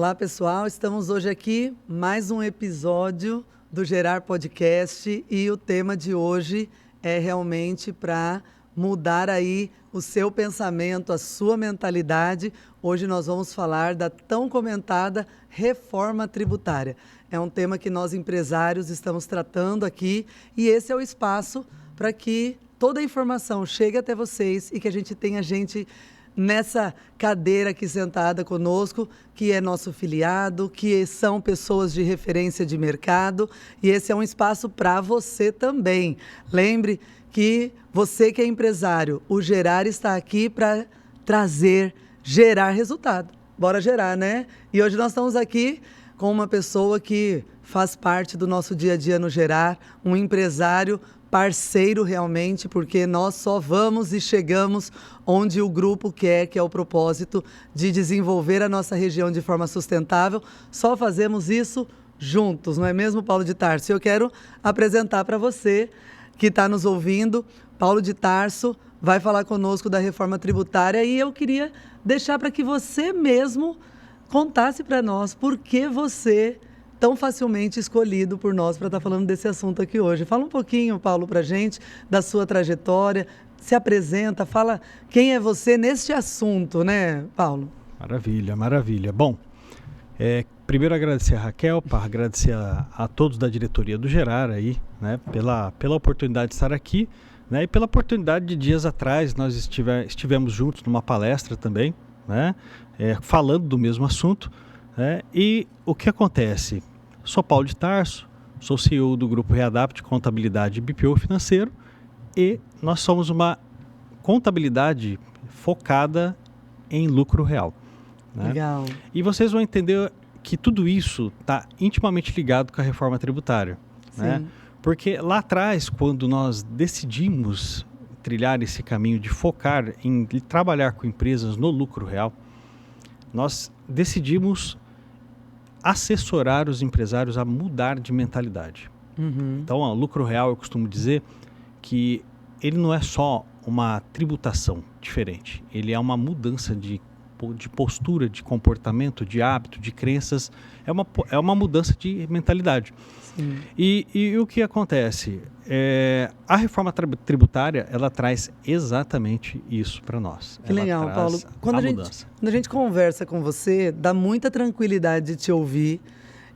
Olá, pessoal. Estamos hoje aqui, mais um episódio do Gerar Podcast e o tema de hoje é realmente para mudar aí o seu pensamento, a sua mentalidade. Hoje nós vamos falar da tão comentada reforma tributária. É um tema que nós empresários estamos tratando aqui e esse é o espaço para que toda a informação chegue até vocês e que a gente tenha gente nessa cadeira aqui sentada conosco, que é nosso filiado, que são pessoas de referência de mercado, e esse é um espaço para você também. Lembre que você que é empresário, o Gerar está aqui para gerar resultado. Bora gerar, né? E hoje nós estamos aqui com uma pessoa que faz parte do nosso dia a dia no Gerar, um empresário parceiro realmente, porque nós só vamos e chegamos onde o grupo quer, que é o propósito de desenvolver a nossa região de forma sustentável. Só fazemos isso juntos, não é mesmo, Paulo de Tarso? Eu quero apresentar para você que está nos ouvindo, Paulo de Tarso vai falar conosco da reforma tributária e eu queria deixar para que você mesmo contasse para nós por que você tão facilmente escolhido por nós para estar falando desse assunto aqui hoje. Fala um pouquinho, Paulo, para a gente, da sua trajetória, se apresenta, fala quem é você neste assunto, né, Paulo? Maravilha, maravilha. Bom, primeiro agradecer a Raquel, agradecer a todos da diretoria do Gerar aí, né, pela oportunidade de estar aqui, né, e pela oportunidade de dias atrás nós estivemos juntos numa palestra também, né, falando do mesmo assunto, né, e o que acontece? Sou Paulo de Tarso, sou CEO do Grupo Readapt Contabilidade e BPO Financeiro e nós somos uma contabilidade focada em lucro real. Né? Legal. E vocês vão entender que tudo isso está intimamente ligado com a reforma tributária. Né? Porque lá atrás, quando nós decidimos trilhar esse caminho de focar em trabalhar com empresas no lucro real, nós decidimos assessorar os empresários a mudar de mentalidade. Uhum. Então, o lucro real, eu costumo dizer que ele não é só uma tributação diferente, ele é uma mudança de postura, de comportamento, de hábito, de crenças, é uma mudança de mentalidade. Sim. E o que acontece? A reforma tributária, ela traz exatamente isso para nós. Que legal, Paulo. Quando a gente conversa com você, dá muita tranquilidade de te ouvir.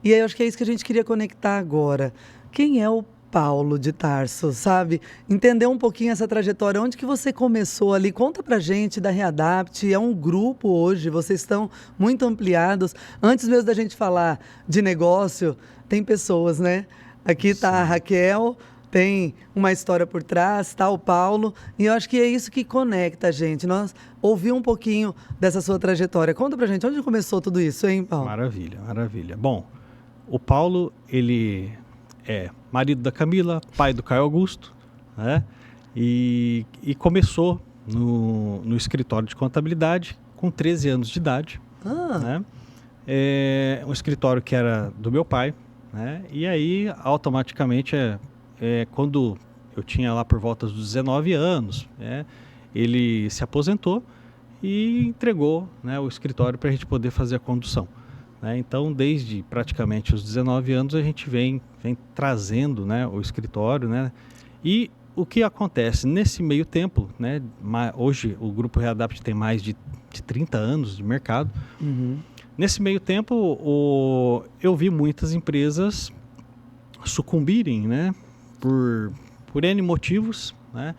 E aí eu acho que é isso que a gente queria conectar agora. Quem é o Paulo de Tarso, sabe? Entender um pouquinho essa trajetória. Onde que você começou ali? Conta pra gente da Readapt. É um grupo hoje, vocês estão muito ampliados. Antes mesmo da gente falar de negócio, tem pessoas, né? Aqui está a Raquel, tem uma história por trás, está o Paulo, e eu acho que é isso que conecta a gente. Nós ouvimos um pouquinho dessa sua trajetória. Conta pra gente, onde começou tudo isso, hein, Paulo? Maravilha, maravilha. Bom, o Paulo, ele é marido da Camila, pai do Caio Augusto, né? E começou no escritório de contabilidade com 13 anos de idade. Né? Um escritório que era do meu pai, né? E aí, automaticamente, quando eu tinha lá por volta dos 19 anos, ele se aposentou e entregou, né, o escritório para a gente poder fazer a condução. Né? Então, desde praticamente os 19 anos, a gente vem trazendo, né, o escritório. Né? E o que acontece? Nesse meio tempo, né, hoje o Grupo Readapt tem mais de 30 anos de mercado. Uhum. Nesse meio tempo, eu vi muitas empresas sucumbirem, né, por N motivos, né,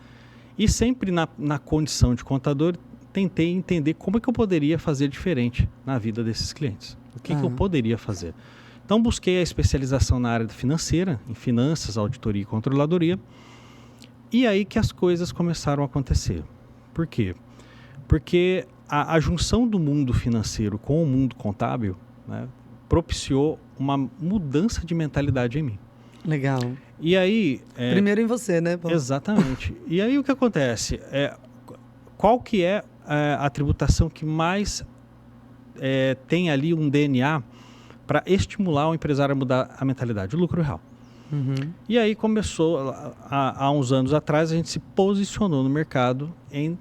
e sempre na condição de contador, tentei entender como é que eu poderia fazer diferente na vida desses clientes. O que eu poderia fazer? Então, busquei a especialização na área financeira, em finanças, auditoria e controladoria, e aí que as coisas começaram a acontecer. Por quê? Porque a junção do mundo financeiro com o mundo contábil, né, propiciou uma mudança de mentalidade em mim. Legal. E aí... Primeiro em você, né, Paulo? Exatamente. E aí o que acontece? Qual que é a tributação que mais tem ali um DNA para estimular o empresário a mudar a mentalidade? O lucro real. Uhum. E aí começou, há uns anos atrás, a gente se posicionou no mercado em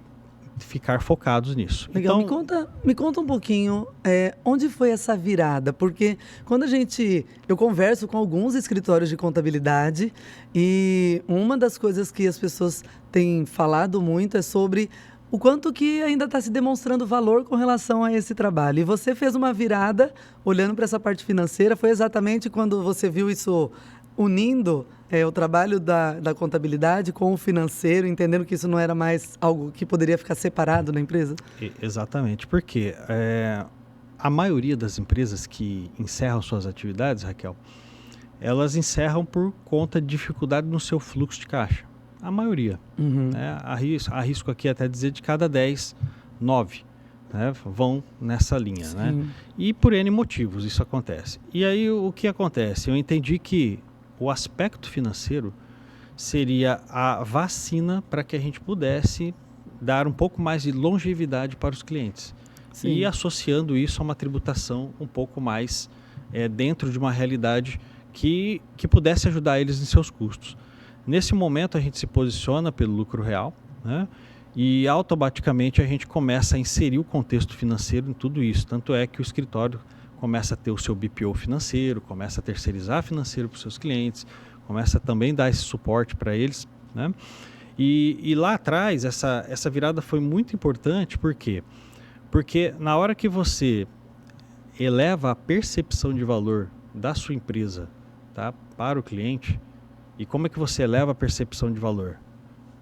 ficar focados nisso. Legal, Então, me conta um pouquinho, onde foi essa virada? Porque quando eu converso com alguns escritórios de contabilidade e uma das coisas que as pessoas têm falado muito é sobre o quanto que ainda está se demonstrando valor com relação a esse trabalho. E você fez uma virada olhando para essa parte financeira, foi exatamente quando você viu isso unindo o trabalho da contabilidade com o financeiro, entendendo que isso não era mais algo que poderia ficar separado na empresa? Exatamente, porque a maioria das empresas que encerram suas atividades, Raquel, elas encerram por conta de dificuldade no seu fluxo de caixa. A maioria. Uhum. Né? Arrisco aqui até dizer de cada 10, 9 né, vão nessa linha. Né? E por N motivos isso acontece. E aí o que acontece? Eu entendi que o aspecto financeiro seria a vacina para que a gente pudesse dar um pouco mais de longevidade para os clientes. Sim. E associando isso a uma tributação um pouco mais dentro de uma realidade que pudesse ajudar eles em seus custos. Nesse momento a gente se posiciona pelo lucro real, né? E automaticamente a gente começa a inserir o contexto financeiro em tudo isso. Tanto é que o escritório começa a ter o seu BPO financeiro, começa a terceirizar financeiro para os seus clientes, começa também a dar esse suporte para eles, né? E lá atrás essa virada foi muito importante, por quê? Porque na hora que você eleva a percepção de valor da sua empresa, tá, para o cliente, e como é que você eleva a percepção de valor?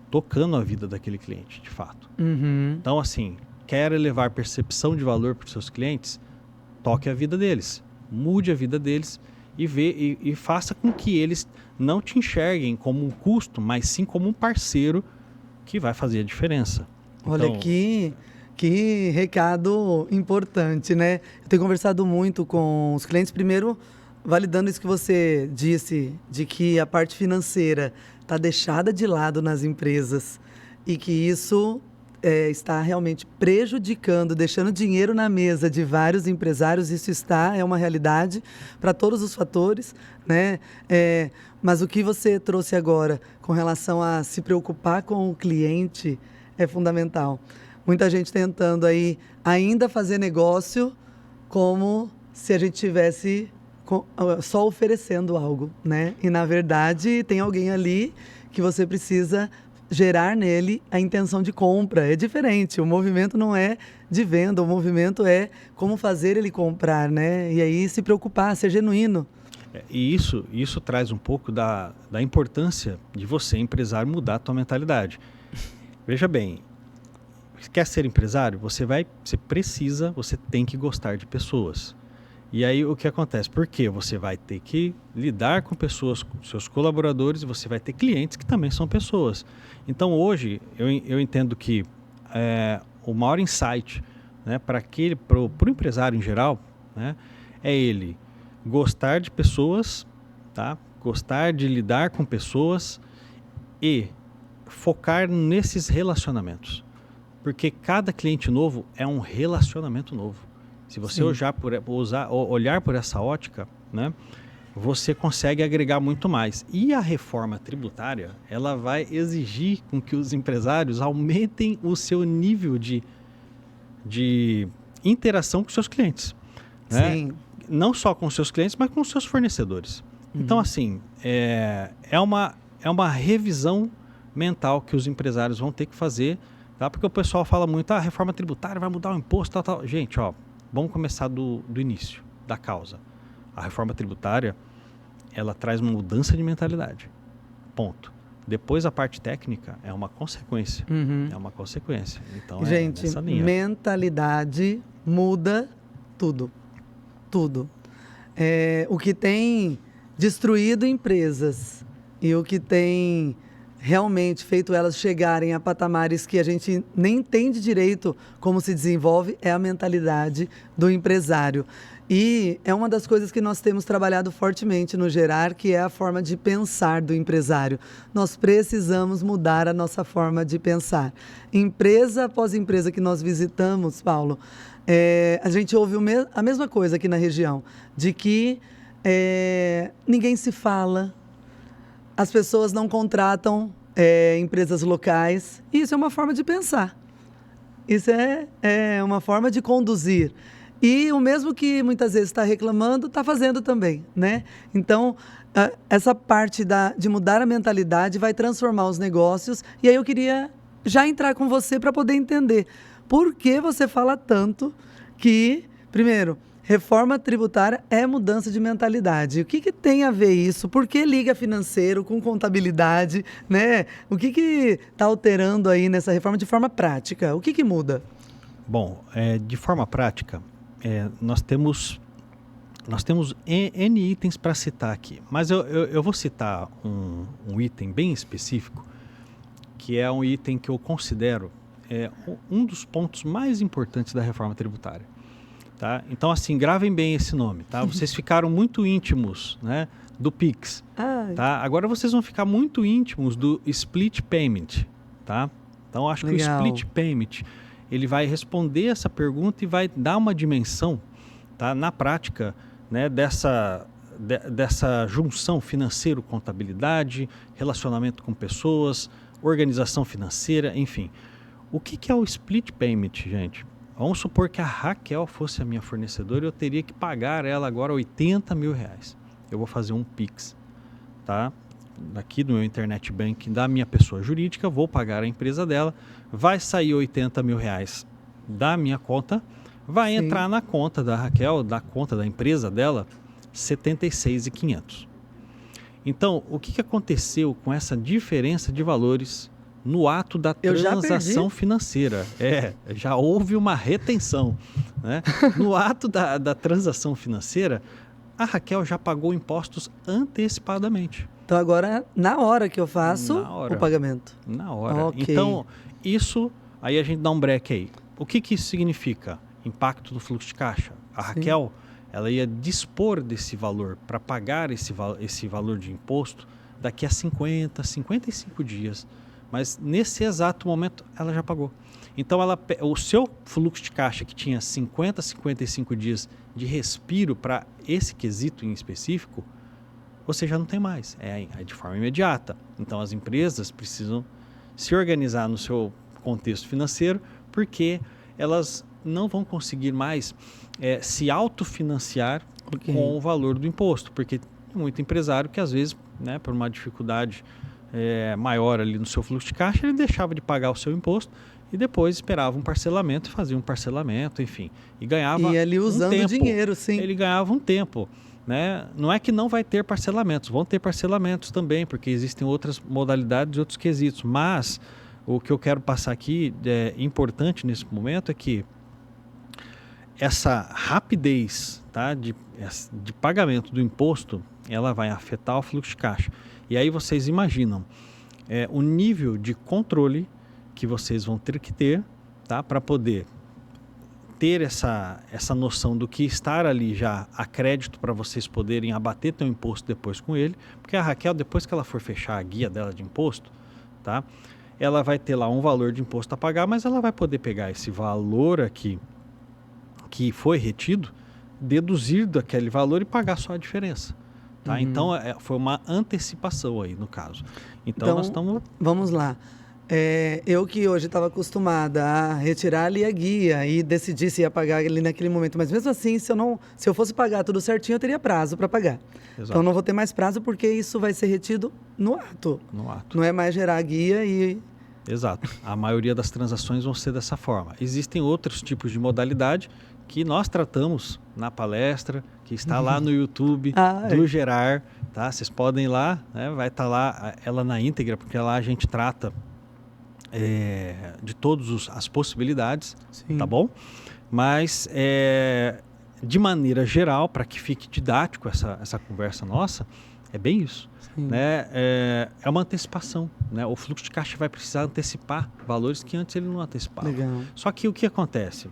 Tocando a vida daquele cliente, de fato. Uhum. Então, assim, quer elevar a percepção de valor para os seus clientes? Toque a vida deles, mude a vida deles e faça com que eles não te enxerguem como um custo, mas sim como um parceiro que vai fazer a diferença. Olha, então, que recado importante, né? Eu tenho conversado muito com os clientes, primeiro validando isso que você disse, de que a parte financeira está deixada de lado nas empresas e que isso está realmente prejudicando, deixando dinheiro na mesa de vários empresários. Isso é uma realidade para todos os fatores, né? Mas o que você trouxe agora com relação a se preocupar com o cliente é fundamental. Muita gente tentando aí ainda fazer negócio como se a gente tivesse só oferecendo algo, né? E na verdade tem alguém ali que você precisa gerar nele a intenção de compra. É diferente, o movimento não é de venda, o movimento é como fazer ele comprar, né? E aí se preocupar, ser genuíno. E isso traz um pouco da importância de você, empresário, mudar a tua mentalidade. Veja bem, quer ser empresário? Você tem que gostar de pessoas. E aí o que acontece? Porque você vai ter que lidar com pessoas, com seus colaboradores, e você vai ter clientes que também são pessoas. Então hoje eu entendo que o maior insight, né, para o empresário em geral, né, é ele gostar de pessoas, tá? Gostar de lidar com pessoas e focar nesses relacionamentos. Porque cada cliente novo é um relacionamento novo. Se você olhar por essa ótica, né, você consegue agregar muito mais. E a reforma tributária, ela vai exigir com que os empresários aumentem o seu nível de interação com seus clientes. Né? Sim. Não só com seus clientes, mas com seus fornecedores. Uhum. Então, assim, é uma revisão mental que os empresários vão ter que fazer, tá? Porque o pessoal fala muito, a reforma tributária vai mudar o imposto, tal. Gente, vamos começar do início, da causa. A reforma tributária, ela traz uma mudança de mentalidade. Ponto. Depois a parte técnica é uma consequência. Uhum. É uma consequência. Então, gente, nessa linha. Mentalidade muda tudo. Tudo. O que tem destruído empresas e o que tem realmente feito elas chegarem a patamares que a gente nem entende direito como se desenvolve é a mentalidade do empresário. E é uma das coisas que nós temos trabalhado fortemente no Gerar, que é a forma de pensar do empresário. Nós precisamos mudar a nossa forma de pensar. Empresa após empresa que nós visitamos, Paulo, a gente ouve a mesma coisa aqui na região, de que ninguém se fala, as pessoas não contratam empresas locais. E isso é uma forma de pensar. Isso é uma forma de conduzir. E o mesmo que muitas vezes está reclamando, está fazendo também, né? Então, essa parte de mudar a mentalidade vai transformar os negócios. E aí eu queria já entrar com você para poder entender por que você fala tanto que, primeiro, reforma tributária é mudança de mentalidade. O que tem a ver isso? Por que liga financeiro com contabilidade, né? O que está alterando aí nessa reforma de forma prática? O que muda? Bom, de forma prática, nós temos N itens para citar aqui, mas eu vou citar um item bem específico, que é um item que eu considero um dos pontos mais importantes da reforma tributária. Tá? Então, assim, gravem bem esse nome. Tá? Vocês ficaram muito íntimos, né, do PIX. Tá? Agora vocês vão ficar muito íntimos do Split Payment. Tá? Então, acho Legal. que o Split Payment ele vai responder essa pergunta e vai dar uma dimensão, tá, na prática, né, dessa junção financeiro-contabilidade, relacionamento com pessoas, organização financeira, enfim. O que é o Split Payment, gente? Vamos supor que a Raquel fosse a minha fornecedora e eu teria que pagar ela agora R$80 mil. Eu vou fazer um PIX, tá? Daqui do meu Internet Bank da minha pessoa jurídica, vou pagar a empresa dela, vai sair R$80 mil da minha conta, vai Sim. entrar na conta da Raquel, da conta da empresa dela, R$76.500. Então, o que aconteceu com essa diferença de valores no ato da transação financeira? Já houve uma retenção, né? No ato da transação financeira, a Raquel já pagou impostos antecipadamente. Então agora, na hora que eu faço o pagamento. Na hora. Okay. Então, isso, aí a gente dá um break aí. O que isso significa? Impacto no fluxo de caixa. A Raquel, ela ia dispor desse valor para pagar esse valor de imposto daqui a 50, 55 dias. Mas nesse exato momento ela já pagou. Então o seu fluxo de caixa que tinha 50, 55 dias de respiro para esse quesito em específico, você já não tem mais. É de forma imediata. Então as empresas precisam se organizar no seu contexto financeiro, porque elas não vão conseguir mais se autofinanciar com o valor do imposto. Porque tem muito empresário que às vezes, né, por uma dificuldade maior ali no seu fluxo de caixa, ele deixava de pagar o seu imposto e depois esperava um parcelamento, fazia um parcelamento, enfim, e ganhava ali usando tempo. Dinheiro, sim. Ele ganhava um tempo, né? Não é que não vai ter parcelamentos, vão ter parcelamentos também, porque existem outras modalidades e outros quesitos, mas o que eu quero passar aqui importante nesse momento é que essa rapidez, tá, de pagamento do imposto, ela vai afetar o fluxo de caixa. E aí vocês imaginam o nível de controle que vocês vão ter que ter, tá, para poder ter essa noção do que estar ali já a crédito para vocês poderem abater teu imposto depois com ele, porque a Raquel, depois que ela for fechar a guia dela de imposto, tá, ela vai ter lá um valor de imposto a pagar, mas ela vai poder pegar esse valor aqui que foi retido, deduzir daquele valor e pagar só a diferença. Tá? Então, foi uma antecipação aí, no caso. Então nós estamos... Vamos lá. Eu que hoje estava acostumada a retirar ali a guia e decidir se ia pagar ali naquele momento. Mas mesmo assim, se eu fosse pagar tudo certinho, eu teria prazo para pagar. Exato. Então não vou ter mais prazo porque isso vai ser retido no ato. No ato. Não é mais gerar a guia e... Exato. A maioria das transações vão ser dessa forma. Existem outros tipos de modalidade que nós tratamos na palestra, que está lá no YouTube do Gerar, tá? Vocês podem ir lá, né? Vai estar lá ela na íntegra, porque lá a gente trata de todas as possibilidades, tá bom? Mas, de maneira geral, para que fique didático essa conversa nossa, é bem isso. Né? É uma antecipação, né? O fluxo de caixa vai precisar antecipar valores que antes ele não antecipava. Legal. Só que o que acontece?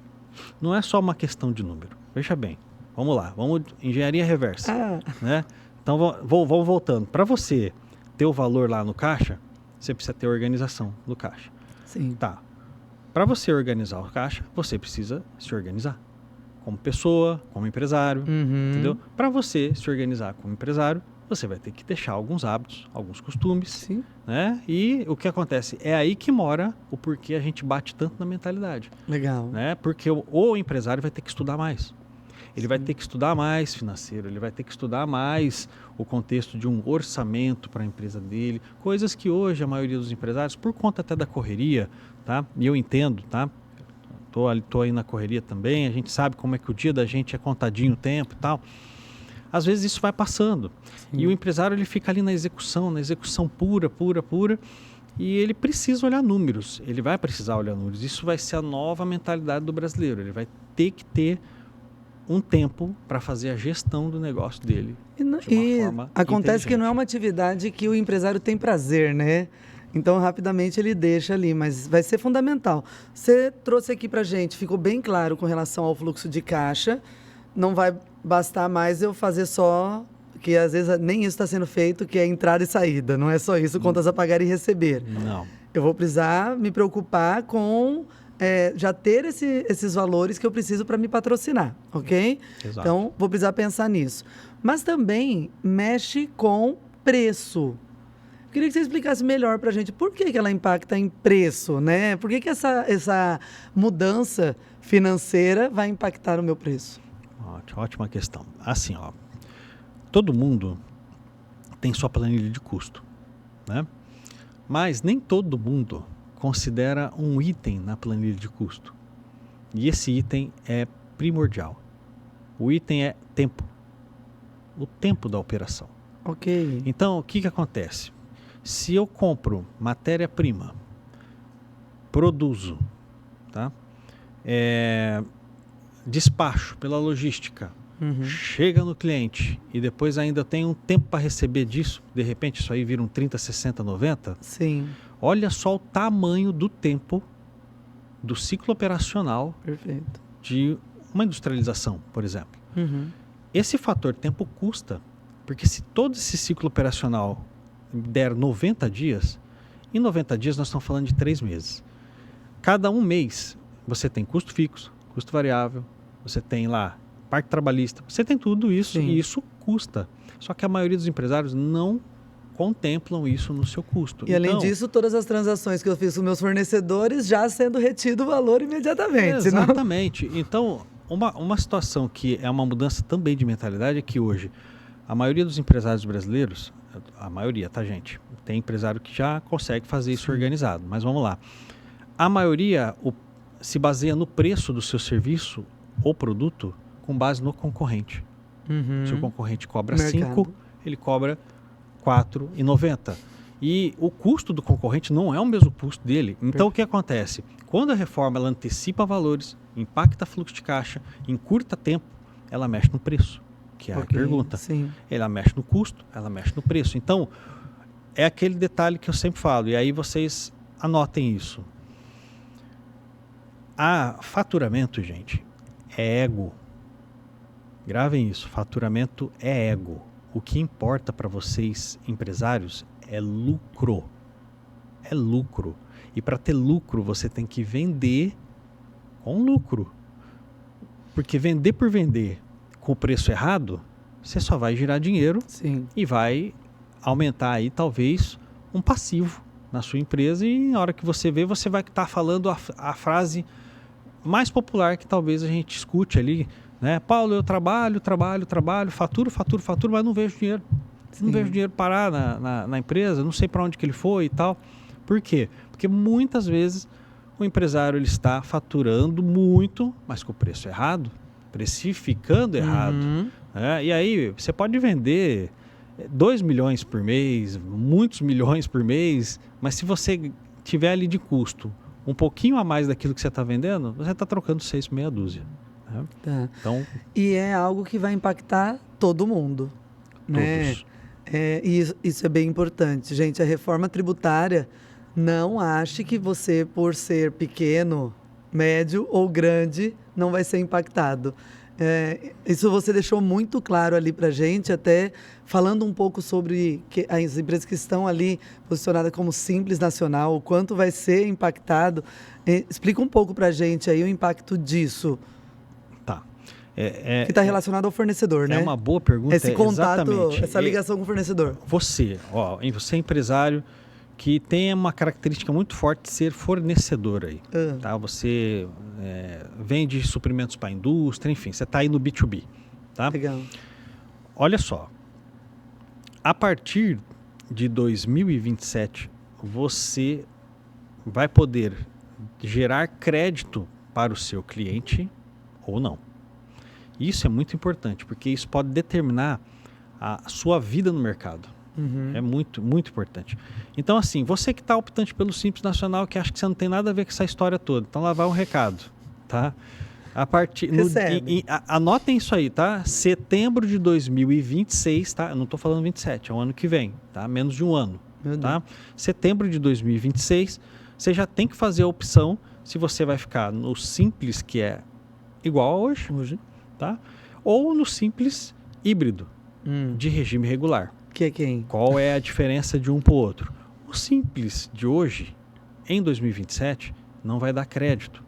Não é só uma questão de número. Veja bem, vamos lá, engenharia reversa. Né? Então vamos voltando. Para você ter o valor lá no caixa, você precisa ter organização do caixa. Sim. Tá. Para você organizar o caixa, você precisa se organizar como pessoa, como empresário, entendeu? Para você se organizar como empresário, você vai ter que deixar alguns hábitos, alguns costumes. Sim. Né? E o que acontece? É aí que mora o porquê a gente bate tanto na mentalidade. Legal. Né? Porque o empresário vai ter que estudar mais. Ele vai ter que estudar mais financeiro, ele vai ter que estudar mais o contexto de um orçamento para a empresa dele, coisas que hoje a maioria dos empresários, por conta até da correria, tá? E eu entendo, tá? Tô aí na correria também, a gente sabe como é que o dia da gente é contadinho o tempo e tal. Às vezes isso vai passando. Sim. E o empresário ele fica ali na execução pura, e ele precisa olhar números, ele vai precisar olhar números. Isso vai ser a nova mentalidade do brasileiro, ele vai ter que ter um tempo para fazer a gestão do negócio dele de uma forma acontece que não é uma atividade que o empresário tem prazer, né? Então, rapidamente ele deixa ali, mas vai ser fundamental. Você trouxe aqui para a gente, ficou bem claro com relação ao fluxo de caixa. Não vai bastar mais eu fazer só, que às vezes nem isso está sendo feito, que é entrada e saída. Não é só isso, contas a pagar e receber. Não. Eu vou precisar me preocupar com já ter esses valores que eu preciso para me patrocinar, ok? Exato. Então, vou precisar pensar nisso. Mas também mexe com preço. Queria que você explicasse melhor para a gente por que ela impacta em preço, né? Por que essa mudança financeira vai impactar no meu preço? Ótima questão. Assim, ó, todo mundo tem sua planilha de custo, né? Mas nem todo mundo considera um item na planilha de custo. E esse item é primordial. O item é tempo. O tempo da operação. Ok. Então, o que acontece? Se eu compro matéria-prima, produzo, tá? Despacho pela logística, chega no cliente e depois ainda tem um tempo para receber disso, de repente isso aí vira um 30, 60, 90. Sim. Olha só o tamanho do tempo do ciclo operacional. Perfeito. De uma industrialização, por exemplo. Esse fator tempo custa, porque se todo esse ciclo operacional der 90 dias, em 90 dias nós estamos falando de 3 meses. Cada um mês você tem custo fixo, custo variável, você tem lá parte trabalhista, você tem tudo isso. Sim. E isso custa. Só que a maioria dos empresários não contemplam isso no seu custo. E além disso, todas as transações que eu fiz com meus fornecedores já sendo retido o valor imediatamente. Exatamente. Não? Então, uma situação que é uma mudança também de mentalidade é que hoje a maioria dos empresários brasileiros, a maioria, tá, gente? Tem empresário que já consegue fazer isso organizado, mas vamos lá. A maioria se baseia no preço do seu serviço ou produto com base no concorrente. Se o concorrente cobra 5, ele cobra 4,90. E o custo do concorrente não é o mesmo custo dele. Então, o que acontece? Quando a reforma ela antecipa valores, impacta fluxo de caixa, encurta tempo, ela mexe no preço, que é a pergunta. Sim. Ela mexe no custo, ela mexe no preço. Então, é aquele detalhe que eu sempre falo, e aí vocês anotem isso. Faturamento, gente, é ego. Gravem isso, faturamento é ego. O que importa para vocês, empresários, é lucro. É lucro. E para ter lucro, você tem que vender com lucro. Porque vender por vender com o preço errado, você só vai girar dinheiro. Sim. E vai aumentar aí, talvez, um passivo na sua empresa. E na hora que você vê, você vai estar falando a frase mais popular que talvez a gente escute ali, né? Paulo, eu trabalho, faturo, mas não vejo dinheiro. Sim. Não vejo dinheiro parar na empresa, não sei para onde que ele foi e tal. Por quê? Porque muitas vezes o empresário ele está faturando muito, mas com o preço errado, precificando errado. E aí você pode vender 2 milhões por mês, muitos milhões por mês, mas se você tiver ali de custo um pouquinho a mais daquilo que você está vendendo, você está trocando 6 por meia dúzia. Tá. Então, e é algo que vai impactar todo mundo. Né? Isso é bem importante. Gente, a reforma tributária, não ache que você, por ser pequeno, médio ou grande, não vai ser impactado. Isso você deixou muito claro ali para a gente, até falando um pouco sobre as empresas que estão ali posicionadas como Simples Nacional, o quanto vai ser impactado. Explica um pouco para a gente aí o impacto disso. Tá. Que está relacionado ao fornecedor, né? É uma boa pergunta. Esse contato, exatamente. essa ligação com o fornecedor. Você é empresário que tem uma característica muito forte de ser fornecedor aí. Tá? Você vende suprimentos para a indústria, enfim, você está aí no B2B. Tá? Legal. Olha só, a partir de 2027, você vai poder gerar crédito para o seu cliente ou não. Isso é muito importante, porque isso pode determinar a sua vida no mercado. É muito, muito importante. Então, assim, você que está optante pelo Simples Nacional, que acha que você não tem nada a ver com essa história toda, então lá vai um recado, tá? Anotem isso aí, tá? Setembro de 2026, tá? Eu não estou falando 27, é o ano que vem, tá? Menos de um ano, tá? Setembro de 2026, você já tem que fazer a opção se você vai ficar no Simples, que é igual a hoje. Tá? Ou no Simples híbrido, de regime regular. Que é quem? Qual é a diferença de um para o outro? O Simples de hoje, em 2027, não vai dar crédito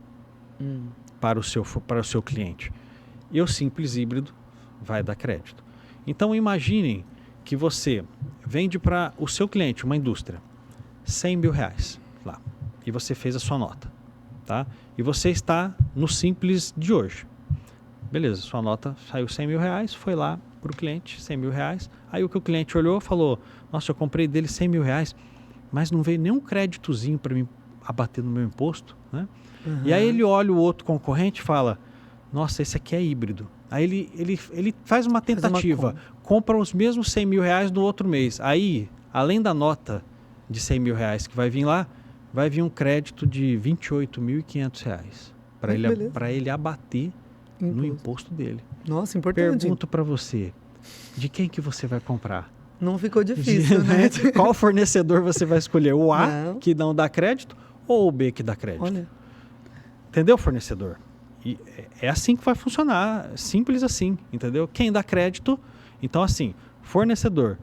para o seu cliente. E o Simples híbrido vai dar crédito. Então imaginem que você vende para o seu cliente, uma indústria, R$100 mil lá, e você fez a sua nota. Tá? E você está no Simples de hoje. Beleza, sua nota saiu R$100 mil, foi lá para o cliente, R$100 mil. Aí o que o cliente olhou falou, nossa, eu comprei dele R$100 mil, mas não veio nenhum créditozinho para mim abater no meu imposto. Né? E aí ele olha o outro concorrente e fala, nossa, esse aqui é híbrido. Aí ele faz uma tentativa, compra os mesmos R$100 mil no outro mês. Aí, além da nota de R$100 mil que vai vir lá, vai vir um crédito de R$28.500 para ele abater no imposto dele. Nossa, importante. Pergunto para você, de quem que você vai comprar? Não ficou difícil, né? Qual fornecedor você vai escolher? O A, que não dá crédito, ou o B, que dá crédito? Olha. Entendeu, fornecedor? E é assim que vai funcionar, simples assim, entendeu? Quem dá crédito, então assim, fornecedor.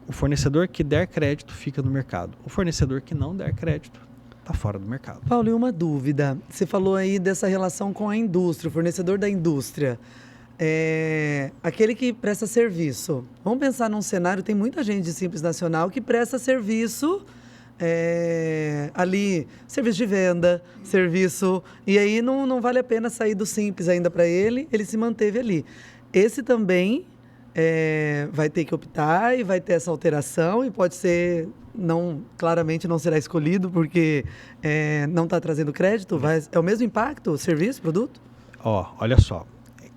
O fornecedor que der crédito fica no mercado. O fornecedor que não der crédito está fora do mercado. Paulo, e uma dúvida. Você falou aí dessa relação com a indústria, o fornecedor da indústria. Aquele que presta serviço. Vamos pensar num cenário, tem muita gente de Simples Nacional que presta serviço ali, serviço de venda, serviço... E aí não vale a pena sair do Simples ainda para ele se manteve ali. Esse também vai ter que optar e vai ter essa alteração e pode ser... claramente não será escolhido porque não está trazendo crédito. É o mesmo impacto, o serviço, produto? Olha só.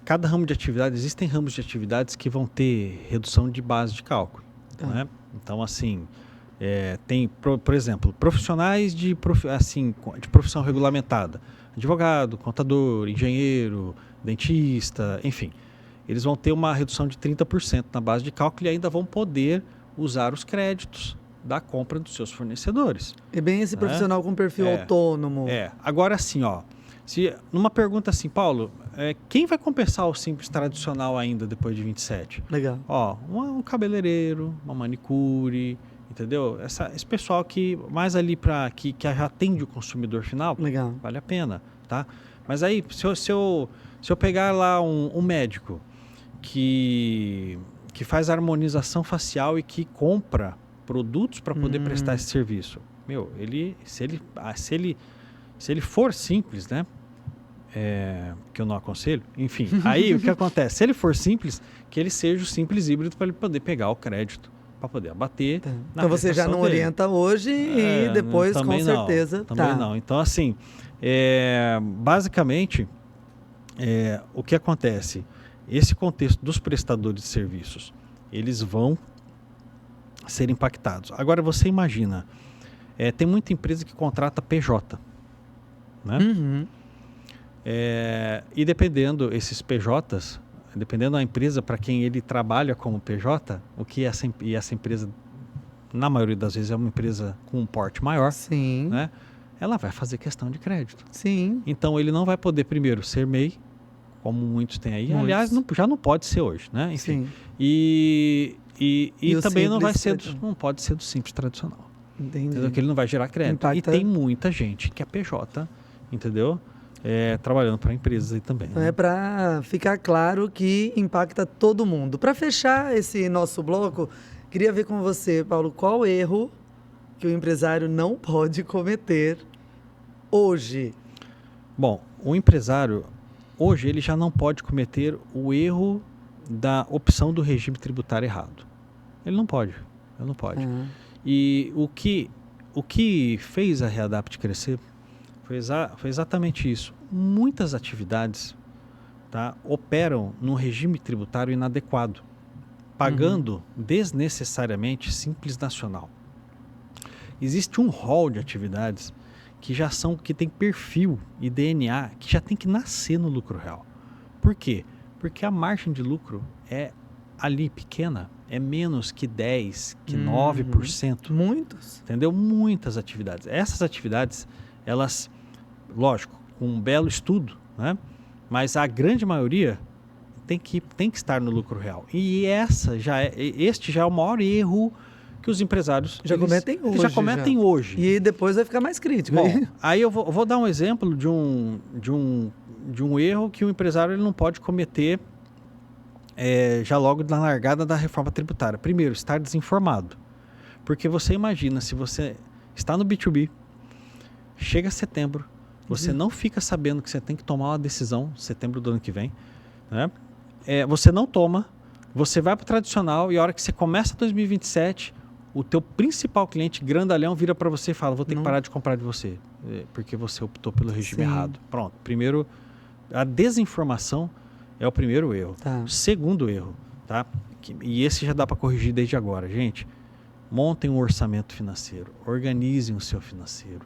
Cada ramo de atividade, existem ramos de atividades que vão ter redução de base de cálculo. Né? Então, assim, tem, por exemplo, profissionais de profissão regulamentada. Advogado, contador, engenheiro, dentista, enfim. Eles vão ter uma redução de 30% na base de cálculo e ainda vão poder usar os créditos da compra dos seus fornecedores. É bem esse profissional com perfil autônomo. Agora sim, se numa pergunta assim, Paulo, quem vai compensar o Simples tradicional ainda depois de 27? Legal. Um cabeleireiro, uma manicure, entendeu? Esse pessoal que mais ali que já atende o consumidor final, legal, vale a pena, tá? Mas aí, se eu pegar lá um médico que faz harmonização facial e que compra produtos para poder prestar esse serviço, se ele for simples, né? Que eu não aconselho, enfim, aí o que acontece? Se ele for simples, que ele seja o Simples híbrido para ele poder pegar o crédito, para poder abater. Então você já não orienta hoje e depois com certeza. Também não. Então assim, basicamente, o que acontece? Esse contexto dos prestadores de serviços, eles vão ser impactados. Agora você imagina, tem muita empresa que contrata PJ, né? E dependendo esses PJs, dependendo da empresa para quem ele trabalha como PJ, essa empresa, na maioria das vezes, é uma empresa com um porte maior, sim, né? Ela vai fazer questão de crédito. Sim. Então ele não vai poder primeiro ser MEI, como muitos têm aí. Muitos. Aliás, já não pode ser hoje, né? Enfim. Sim. E também não pode ser do Simples tradicional. Entendi. Entendeu? Que ele não vai gerar crédito. E tem muita gente que é PJ, entendeu? trabalhando para empresas aí também. É para ficar claro que impacta todo mundo. Para fechar esse nosso bloco, queria ver com você, Paulo, qual erro que o empresário não pode cometer hoje? Bom, o empresário, hoje, ele já não pode cometer o erro da opção do regime tributário errado. Ele não pode. E o que fez a Readapt crescer foi exatamente isso. Muitas atividades, tá, operam num regime tributário inadequado, pagando desnecessariamente Simples Nacional. Existe um rol de atividades que tem perfil e DNA que já tem que nascer no lucro real. Por quê? Porque a margem de lucro é ali pequena, é menos que 10%, que 9%. Muitos. Entendeu? Muitas atividades. Essas atividades, elas, lógico, com um belo estudo, né? Mas a grande maioria tem que estar no lucro real. E este já é o maior erro que os empresários já cometem hoje. E depois vai ficar mais crítico. Bom, aí eu vou dar um exemplo de um erro que o empresário ele não pode cometer já logo na largada da reforma tributária. Primeiro, estar desinformado. Porque você imagina, se você está no B2B, chega setembro, você não fica sabendo que você tem que tomar uma decisão, setembro do ano que vem, né? Você não toma, você vai para o tradicional e a hora que você começa 2027, o teu principal cliente, grandalhão, vira para você e fala, vou ter que parar de comprar de você, porque você optou pelo regime errado. Pronto, primeiro, a desinformação é o primeiro erro. Tá. Segundo erro, tá? E esse já dá para corrigir desde agora. Gente, montem um orçamento financeiro, organizem o seu financeiro,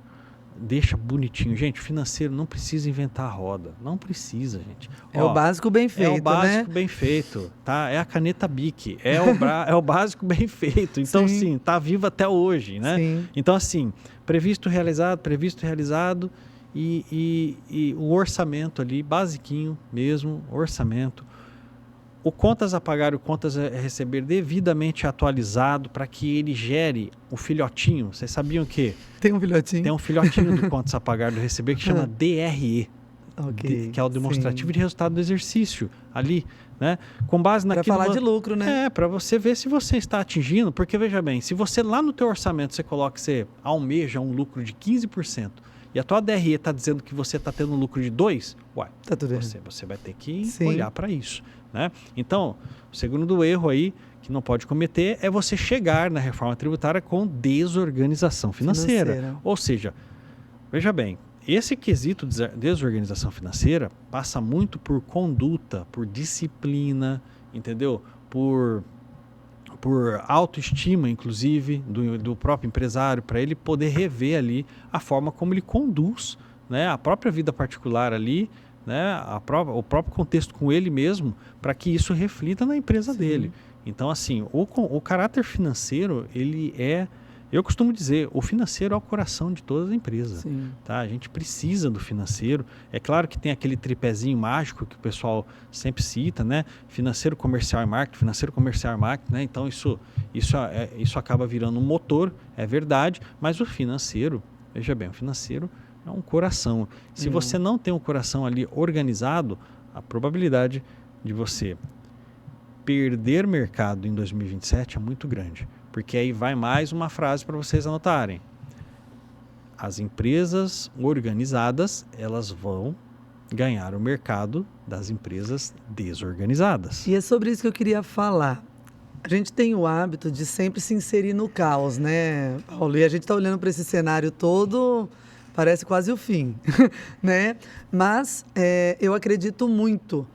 deixa bonitinho. Gente, financeiro não precisa inventar a roda, não precisa, gente. O básico bem feito, né? É o básico bem feito, tá? É a caneta Bic, é o básico bem feito. Então, sim, tá vivo até hoje, né? Sim. Então, assim, previsto, realizado e o orçamento ali, basiquinho mesmo, orçamento. O contas a pagar e o contas a receber devidamente atualizado para que ele gere o filhotinho. Vocês sabiam que tem um filhotinho? Tem um filhotinho do contas a pagar e do receber que chama DRE, que é o demonstrativo de resultado do exercício ali, né? Com base naquilo... Para falar de lucro, né? Para você ver se você está atingindo, porque veja bem, se você lá no teu orçamento você coloca que você almeja um lucro de 15%, e a tua DRE está dizendo que você está tendo um lucro de 2%, tá tudo você vai ter que olhar para isso, né? Então, o segundo erro aí que não pode cometer é você chegar na reforma tributária com desorganização financeira. Ou seja, veja bem, esse quesito de desorganização financeira passa muito por conduta, por disciplina, entendeu? Por autoestima, inclusive, do próprio empresário, para ele poder rever ali a forma como ele conduz, né, a própria vida particular ali, né, o próprio contexto com ele mesmo, para que isso reflita na empresa dele. Então, assim, o caráter financeiro, ele eu costumo dizer, o financeiro é o coração de toda a empresa. Tá? A gente precisa do financeiro. É claro que tem aquele tripézinho mágico que o pessoal sempre cita, né? Financeiro, comercial e marketing, financeiro, comercial e marketing, né? Então, isso acaba virando um motor, é verdade, mas o financeiro, veja bem, o financeiro é um coração. Se você não tem um coração ali organizado, a probabilidade de você perder mercado em 2027 é muito grande. Porque aí vai mais uma frase para vocês anotarem. As empresas organizadas, elas vão ganhar o mercado das empresas desorganizadas. E é sobre isso que eu queria falar. A gente tem o hábito de sempre se inserir no caos, né, Paulo? E a gente está olhando para esse cenário todo, parece quase o fim, né? Mas eu acredito muito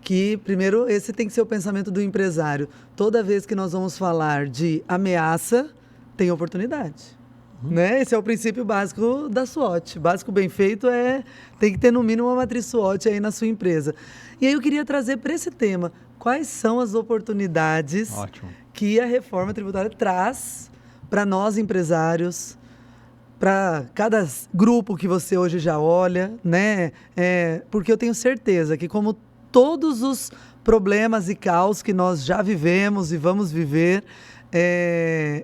que, primeiro, esse tem que ser o pensamento do empresário. Toda vez que nós vamos falar de ameaça, tem oportunidade. Né? Esse é o princípio básico da SWOT. Básico bem feito tem que ter, no mínimo, uma matriz SWOT aí na sua empresa. E aí eu queria trazer para esse tema, quais são as oportunidades que a reforma tributária traz para nós empresários, para cada grupo que você hoje já olha, né? Porque eu tenho certeza que, como todos os problemas e caos que nós já vivemos e vamos viver,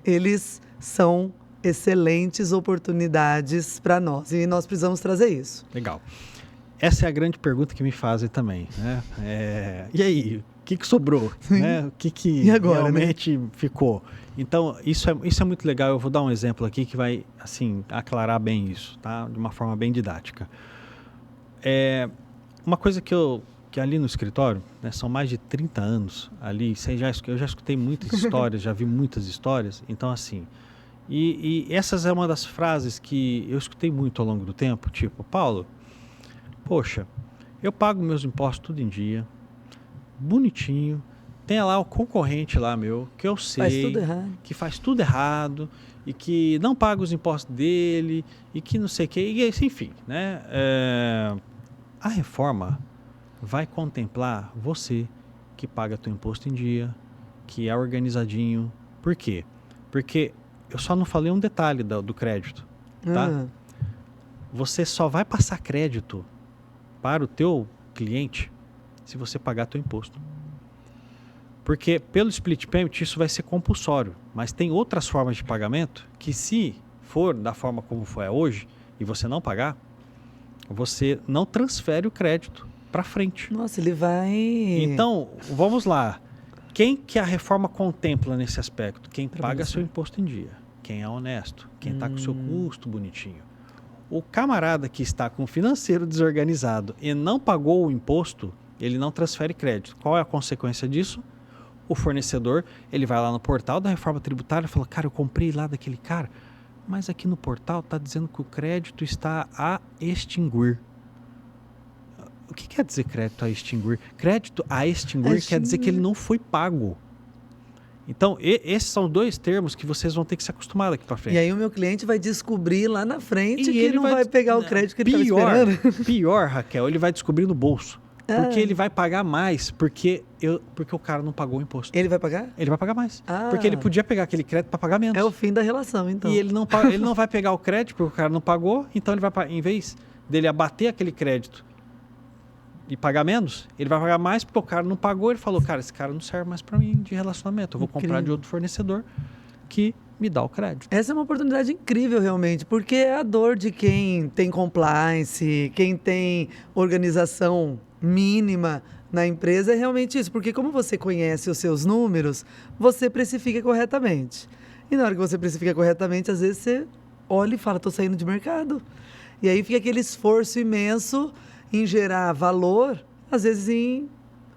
eles são excelentes oportunidades para nós. E nós precisamos trazer isso. Legal. essa é a grande pergunta que me fazem também, né? E aí, o que sobrou? Né? O que E agora, realmente ficou? Então, isso é muito legal. Eu vou dar um exemplo aqui que vai, assim, aclarar bem isso, tá? De uma forma bem didática. Uma coisa que ali no escritório, né, são mais de 30 anos ali, eu já escutei muitas histórias, já vi muitas histórias, então assim, e essas é uma das frases que eu escutei muito ao longo do tempo, tipo, Paulo, poxa, eu pago meus impostos tudo em dia, bonitinho, tem lá o concorrente lá meu, que eu sei que faz tudo errado e que não paga os impostos dele e que não sei o que, e enfim, né? A reforma vai contemplar você que paga teu imposto em dia, que é organizadinho. Por quê? Porque eu só não falei um detalhe do crédito, tá? Você só vai passar crédito para o teu cliente se você pagar teu imposto. Porque pelo split payment isso vai ser compulsório, mas tem outras formas de pagamento que se for da forma como foi hoje e você não pagar, você não transfere o crédito para frente. Nossa, ele vai... Então, vamos lá. Quem que a reforma contempla nesse aspecto? Quem paga seu imposto em dia. Quem é honesto. Quem está com o seu custo bonitinho. O camarada que está com o financeiro desorganizado e não pagou o imposto, ele não transfere crédito. Qual é a consequência disso? O fornecedor, ele vai lá no portal da reforma tributária e fala, cara, eu comprei lá daquele cara, mas aqui no portal está dizendo que o crédito está a extinguir. O que quer dizer crédito a extinguir? Crédito a extinguir quer dizer que ele não foi pago. Então, esses são dois termos que vocês vão ter que se acostumar daqui para frente. E aí o meu cliente vai descobrir lá na frente que ele não vai pegar o crédito que ele estava esperando. Pior, Raquel, ele vai descobrir no bolso. Porque ele vai pagar mais, porque o cara não pagou o imposto. Ele vai pagar? Ele vai pagar mais. Porque ele podia pegar aquele crédito para pagar menos. É o fim da relação, então. E ele não vai pegar o crédito porque o cara não pagou, então ele vai, em vez dele abater aquele crédito e pagar menos, ele vai pagar mais porque o cara não pagou. Ele falou, cara, esse cara não serve mais para mim de relacionamento. Eu vou comprar de outro fornecedor que me dá o crédito. Essa é uma oportunidade incrível, realmente, porque é a dor de quem tem compliance, quem tem organização mínima na empresa, é realmente isso. Porque como você conhece os seus números, você precifica corretamente. E na hora que você precifica corretamente, às vezes você olha e fala, estou saindo de mercado. E aí fica aquele esforço imenso em gerar valor, às vezes em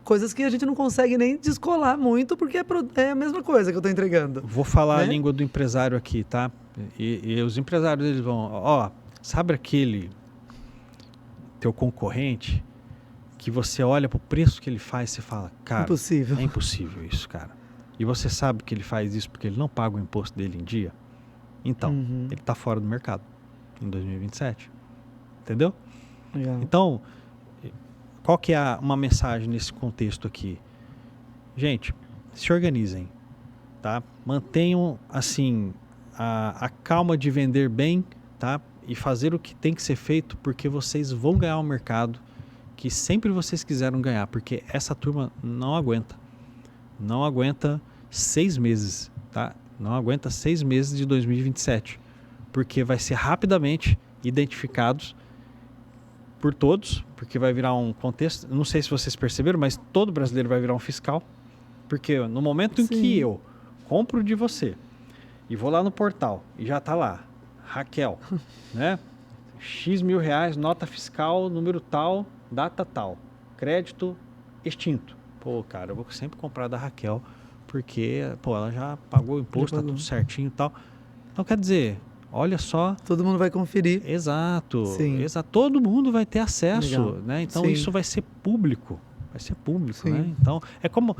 coisas que a gente não consegue nem descolar muito, porque é a mesma coisa que eu estou entregando. Vou falar a língua do empresário aqui, tá? E os empresários, eles vão... sabe aquele teu concorrente que você olha para o preço que ele faz e você fala, cara... Impossível. É impossível isso, cara. E você sabe que ele faz isso porque ele não paga o imposto dele em dia? Então, ele está fora do mercado em 2027. Entendeu? Legal. Então... Qual que é uma mensagem nesse contexto aqui? Gente, se organizem, tá? Mantenham, assim, a calma de vender bem, tá? E fazer o que tem que ser feito, porque vocês vão ganhar o mercado que sempre vocês quiseram ganhar, porque essa turma não aguenta. Não aguenta 6 meses, tá? Não aguenta 6 meses de 2027, porque vai ser rapidamente identificados por todos, porque vai virar um contexto, não sei se vocês perceberam, mas todo brasileiro vai virar um fiscal, porque no momento em que eu compro de você e vou lá no portal e já está lá, Raquel, né? X mil reais, nota fiscal, número tal, data tal, crédito extinto. Pô, cara, eu vou sempre comprar da Raquel, porque, ela já pagou o imposto, tá tudo certinho e tal. Então, quer dizer... Olha só. Todo mundo vai conferir. Exato. Todo mundo vai ter acesso, né? Então isso vai ser público. Vai ser público, né? Então, é como...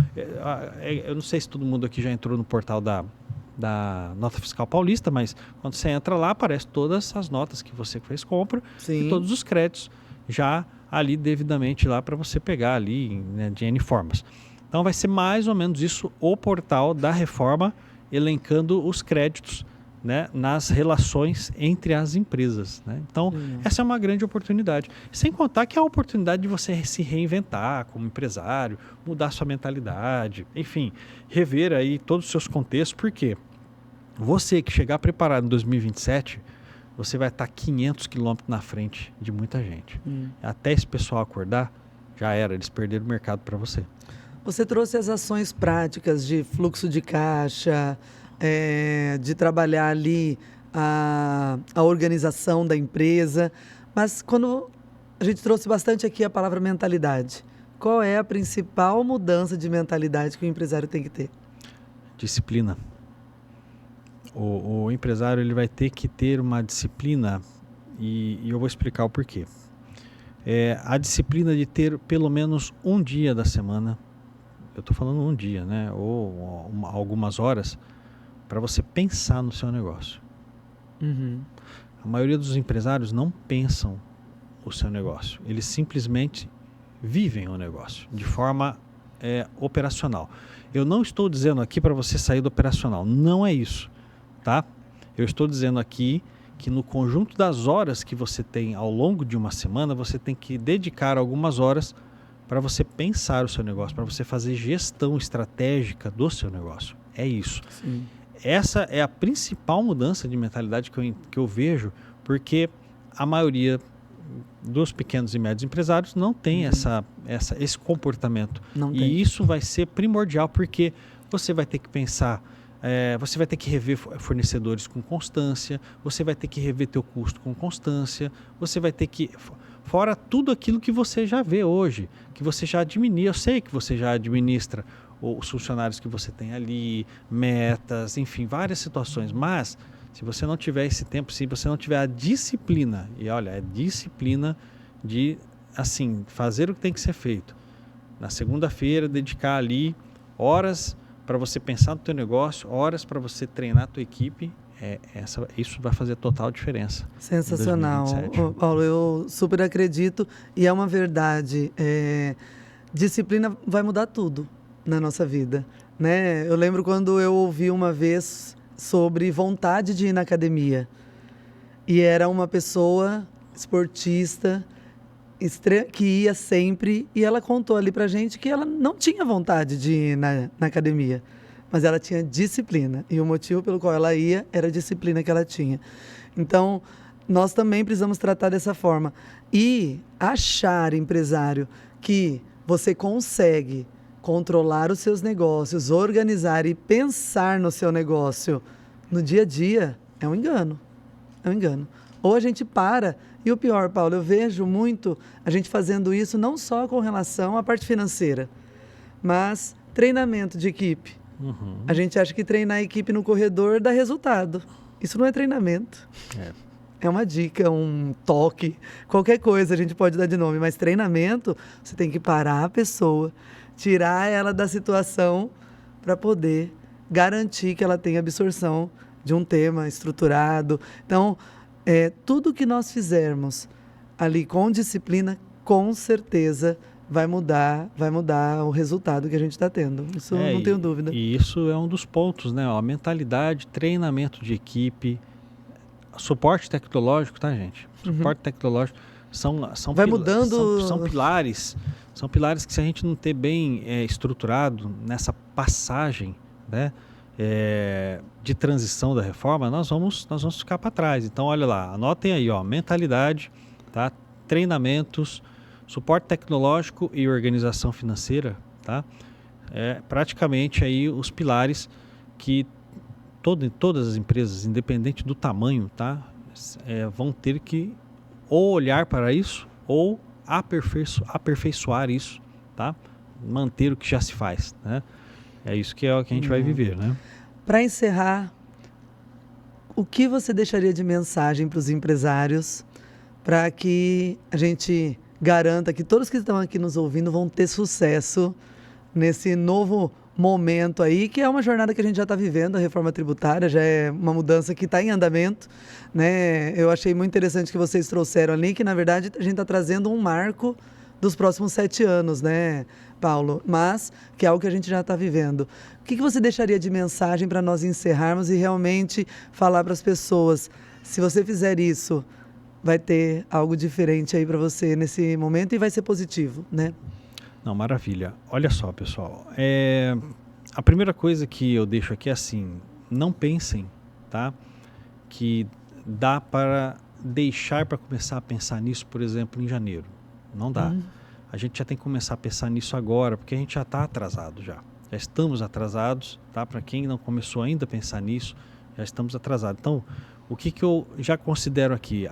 eu não sei se todo mundo aqui já entrou no portal da Nota Fiscal Paulista, mas quando você entra lá, aparece todas as notas que você fez compra e todos os créditos já ali devidamente lá para você pegar ali, né, de N formas. Então vai ser mais ou menos isso o portal da reforma, elencando os créditos, né, nas relações entre as empresas, né? Então, essa é uma grande oportunidade. Sem contar que é a oportunidade de você se reinventar como empresário, mudar sua mentalidade, enfim, rever aí todos os seus contextos, porque você que chegar preparado em 2027, você vai estar 500 quilômetros na frente de muita gente. Até esse pessoal acordar, já era, eles perderam o mercado para você. Você trouxe as ações práticas de fluxo de caixa, de trabalhar ali a organização da empresa, mas quando a gente trouxe bastante aqui a palavra mentalidade, qual é a principal mudança de mentalidade que o empresário tem que ter? Disciplina. O empresário ele vai ter que ter uma disciplina e eu vou explicar o porquê. A disciplina de ter pelo menos um dia da semana, eu estou falando um dia, né? Ou algumas horas, para você pensar no seu negócio. A maioria dos empresários não pensam o seu negócio, eles simplesmente vivem o negócio de forma operacional. Eu não estou dizendo aqui para você sair do operacional, não é isso. Tá? Eu estou dizendo aqui que no conjunto das horas que você tem ao longo de uma semana, você tem que dedicar algumas horas para você pensar o seu negócio, para você fazer gestão estratégica do seu negócio. É isso. Sim. Essa é a principal mudança de mentalidade que eu vejo, porque a maioria dos pequenos e médios empresários não tem esse comportamento. Não e tem. Isso vai ser primordial, porque você vai ter que pensar, você vai ter que rever fornecedores com constância, você vai ter que rever teu custo com constância, você vai ter que, fora tudo aquilo que você já vê hoje, que você já administra, eu sei que você já administra os funcionários que você tem ali, metas, enfim, várias situações, mas se você não tiver esse tempo, se você não tiver a disciplina, e olha, é disciplina de, assim, fazer o que tem que ser feito. Na segunda-feira, dedicar ali horas para você pensar no teu negócio, horas para você treinar a tua equipe, isso vai fazer total diferença. Sensacional. Paulo, eu super acredito e é uma verdade. Disciplina vai mudar tudo na nossa vida, né? Eu lembro quando eu ouvi uma vez sobre vontade de ir na academia. E era uma pessoa esportista que ia sempre, e ela contou ali pra gente que ela não tinha vontade de ir na academia, mas ela tinha disciplina, e o motivo pelo qual ela ia era a disciplina que ela tinha. Então, nós também precisamos tratar dessa forma. E achar, empresário, que você consegue controlar os seus negócios, organizar e pensar no seu negócio no dia a dia, é um engano. É um engano. Ou a gente para, e o pior, Paulo, eu vejo muito a gente fazendo isso não só com relação à parte financeira, mas treinamento de equipe. A gente acha que treinar a equipe no corredor dá resultado. Isso não é treinamento. É uma dica, um toque, qualquer coisa a gente pode dar de nome, mas treinamento, você tem que parar a pessoa, tirar ela da situação para poder garantir que ela tenha absorção de um tema estruturado. Então, tudo que nós fizermos ali com disciplina, com certeza vai mudar o resultado que a gente está tendo. Isso não tenho dúvida. E isso é um dos pontos, né? A mentalidade, treinamento de equipe, suporte tecnológico, tá, gente? Suporte tecnológico vai mudando. São pilares que, se a gente não ter bem estruturado nessa passagem, né, de transição da reforma, nós vamos ficar para trás. Então, olha lá, anotem aí, ó, mentalidade, tá? Treinamentos, suporte tecnológico e organização financeira, tá? Praticamente aí os pilares que todas as empresas, independente do tamanho, tá, vão ter que ou olhar para isso ou aperfeiçoar isso, tá? Manter o que já se faz, né? É isso que a gente vai viver, né? Para encerrar, o que você deixaria de mensagem para os empresários para que a gente garanta que todos que estão aqui nos ouvindo vão ter sucesso nesse novo momento aí, que é uma jornada que a gente já está vivendo, a reforma tributária já é uma mudança que está em andamento, né? Eu achei muito interessante que vocês trouxeram ali, que na verdade a gente está trazendo um marco dos próximos 7 anos, né, Paulo? Mas que é algo que a gente já está vivendo. O que você deixaria de mensagem para nós encerrarmos e realmente falar para as pessoas, se você fizer isso, vai ter algo diferente aí para você nesse momento e vai ser positivo, né? Não, maravilha. Olha só, pessoal, a primeira coisa que eu deixo aqui é assim, não pensem, tá, que dá para deixar para começar a pensar nisso, por exemplo, em janeiro. Não dá. A gente já tem que começar a pensar nisso agora, porque a gente já está atrasado já. Já estamos atrasados, tá? Para quem não começou ainda a pensar nisso, já estamos atrasados. Então, o que eu já considero aqui?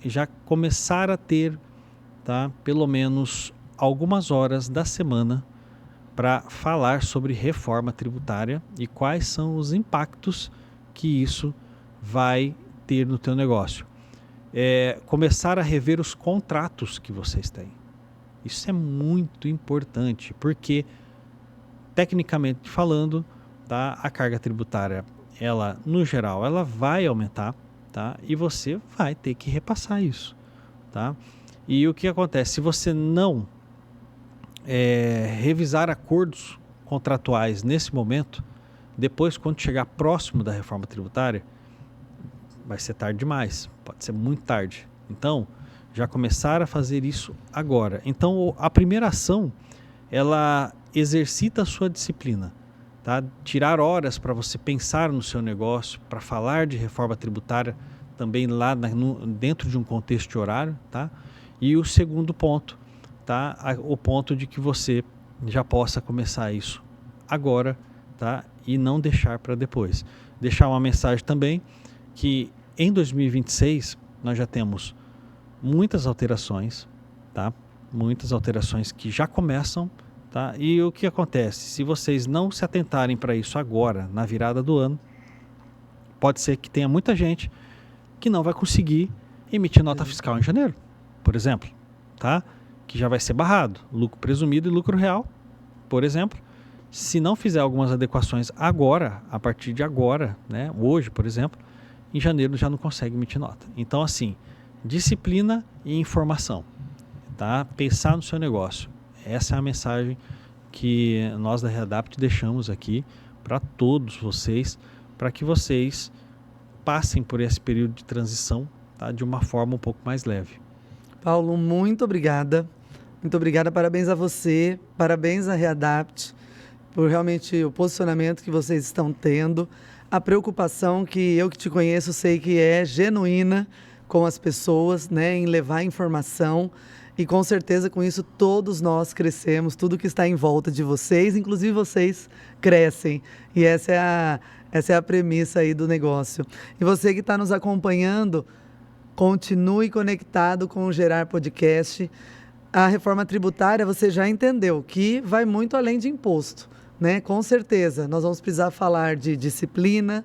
Já começar a ter, tá? Pelo menos algumas horas da semana para falar sobre reforma tributária e quais são os impactos que isso vai ter no teu negócio. Começar a rever os contratos que vocês têm. Isso é muito importante, porque tecnicamente falando, tá, a carga tributária, ela no geral, ela vai aumentar, tá, e você vai ter que repassar isso, tá? E o que acontece? Se você não revisar acordos contratuais nesse momento, depois quando chegar próximo da reforma tributária, vai ser tarde demais, pode ser muito tarde. Então, já começar a fazer isso agora. Então, a primeira ação, ela exercita a sua disciplina, tá? Tirar horas para você pensar no seu negócio, para falar de reforma tributária também lá dentro de um contexto de horário, tá? E o segundo ponto, tá? O ponto de que você já possa começar isso agora, tá? E não deixar para depois. Deixar uma mensagem também que em 2026 nós já temos muitas alterações, tá? Muitas alterações que já começam, tá? E o que acontece? Se vocês não se atentarem para isso agora, na virada do ano, pode ser que tenha muita gente que não vai conseguir emitir nota fiscal em janeiro, por exemplo, tá? Que já vai ser barrado, lucro presumido e lucro real, por exemplo. Se não fizer algumas adequações agora, a partir de agora, né? Hoje, por exemplo, em janeiro já não consegue emitir nota. Então, assim, disciplina e informação, tá? Pensar no seu negócio. Essa é a mensagem que nós da Readapt deixamos aqui para todos vocês, para que vocês passem por esse período de transição, tá? De uma forma um pouco mais leve. Paulo, muito obrigada. Muito obrigada, parabéns a você, parabéns à Readapt, por realmente o posicionamento que vocês estão tendo, a preocupação que eu que te conheço sei que é genuína com as pessoas, né, em levar informação, e com certeza com isso todos nós crescemos, tudo que está em volta de vocês, inclusive vocês crescem, e essa é a premissa aí do negócio. E você que está nos acompanhando, continue conectado com o Gerar Podcast. A reforma tributária, você já entendeu que vai muito além de imposto, né? Com certeza, nós vamos precisar falar de disciplina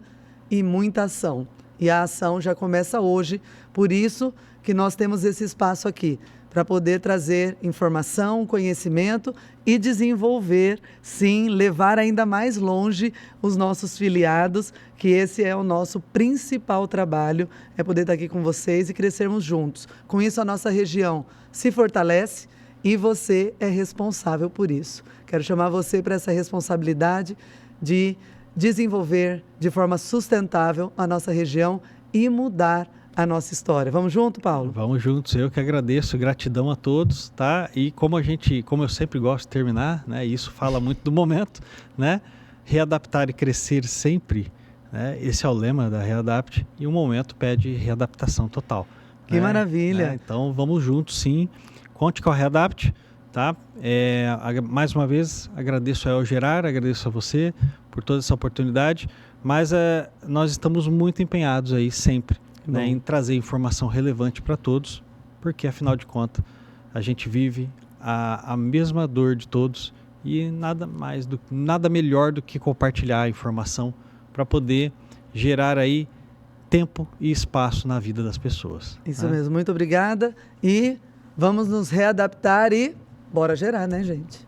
e muita ação. E a ação já começa hoje, por isso que nós temos esse espaço aqui, para poder trazer informação, conhecimento e desenvolver, sim, levar ainda mais longe os nossos filiados, que esse é o nosso principal trabalho, é poder estar aqui com vocês e crescermos juntos. Com isso, a nossa região se fortalece e você é responsável por isso. Quero chamar você para essa responsabilidade de desenvolver de forma sustentável a nossa região e mudar a nossa história. Vamos junto, Paulo? Vamos juntos. Eu que agradeço, gratidão a todos, tá? E como eu sempre gosto de terminar, né? Isso fala muito do momento, né? Readaptar e crescer sempre, né? Esse é o lema da Readapt e o momento pede readaptação total. Que maravilha! Então vamos juntos, sim. Conte com a Readapt, tá? Mais uma vez agradeço ao Gerar, agradeço a você por toda essa oportunidade, mas nós estamos muito empenhados aí sempre, né, em trazer informação relevante para todos, porque afinal de contas a gente vive a mesma dor de todos e nada melhor do que compartilhar a informação para poder gerar aí tempo e espaço na vida das pessoas. Isso mesmo, muito obrigada e vamos nos readaptar e bora gerar, né, gente?